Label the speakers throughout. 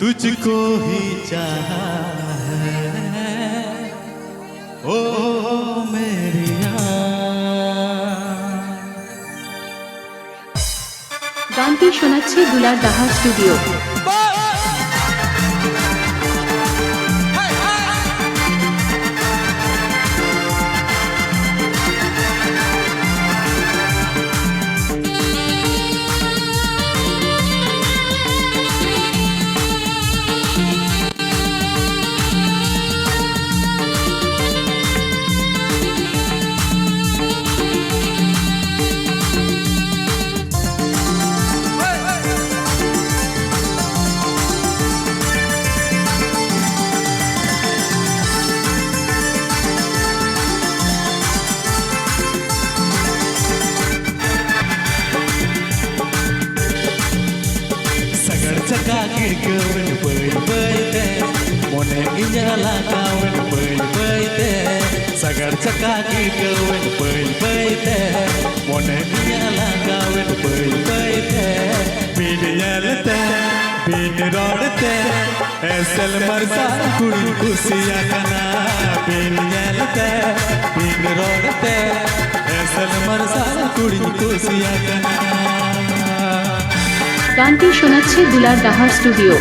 Speaker 1: तुझको ही चाहा है ओ मेरी
Speaker 2: গানটি শোনাচ্ছে দুলার দাহা studio.
Speaker 1: Kawan baite, mone inyala kawan baite, sagar cakaki kawan baite, mone inyala kawan baite, bin yalta, bin rodte, esel marsa kudi kusiya kana, bin yalta, bin rodte, esel marsa kudi kusiya kana.
Speaker 2: গানটি শোনাচ্ছে দুলার দাহা studio.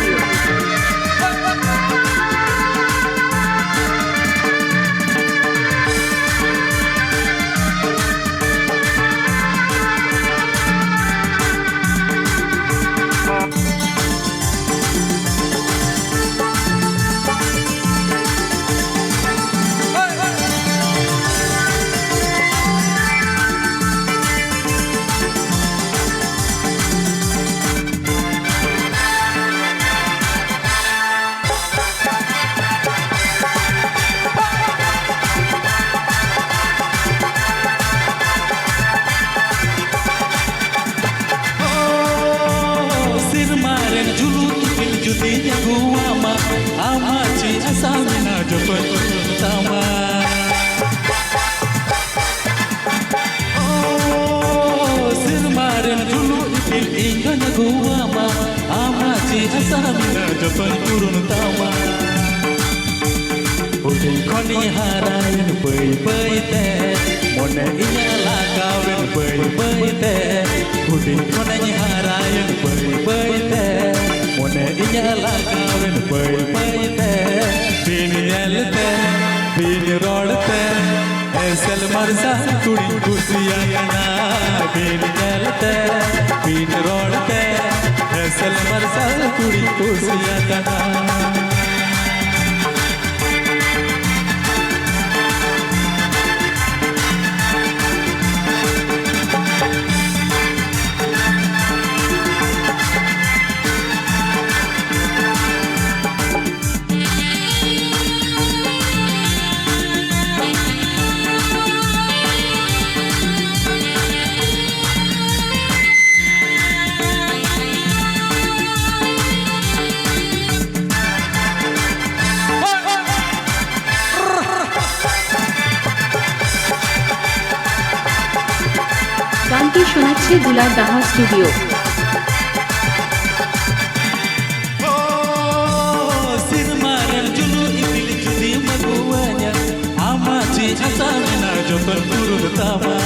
Speaker 1: Judinya guama amachi asamina jopan tama oh sirmarin dulu ipil inganya guama amachi asamina jopan turun tama udin khoni harayan pai pai te mone inyala kawen pai pai te udin khoni harayan pai pai te mone inyala kawen pai pai te bin yalte bin rodte esel marsa kudi kusiya kana bin yalte bin rodte esel marsa kudi kusiya kana.
Speaker 2: গানটি শোনাচ্ছে দুলার দাহা studio.
Speaker 1: Sirmaran julu ipil judi maguanya amachi asamina jopan turun tama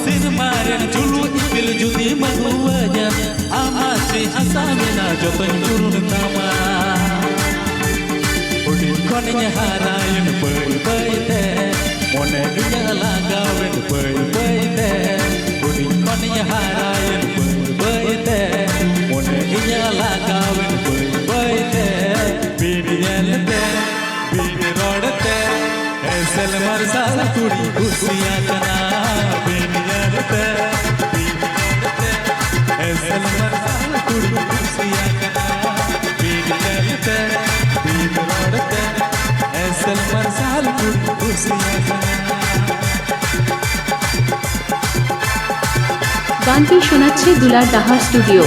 Speaker 1: sirmaran julu ipil judi maguanya amachi asamina jopan turun tama udin khoninya harayan pai pai te mone inyala kawen pai pai te udin khoninya harayan pai te mone inyala kawen pai pai te bin yalte bin rodte esel marsa kudi kusiya kana bin yalte bin rodte esel marsa kudi kusiya kana bin yalte bin rodte esel marsa kudi kusiya kana.
Speaker 2: গানটি শোনাচ্ছে দুলার দাহা studio.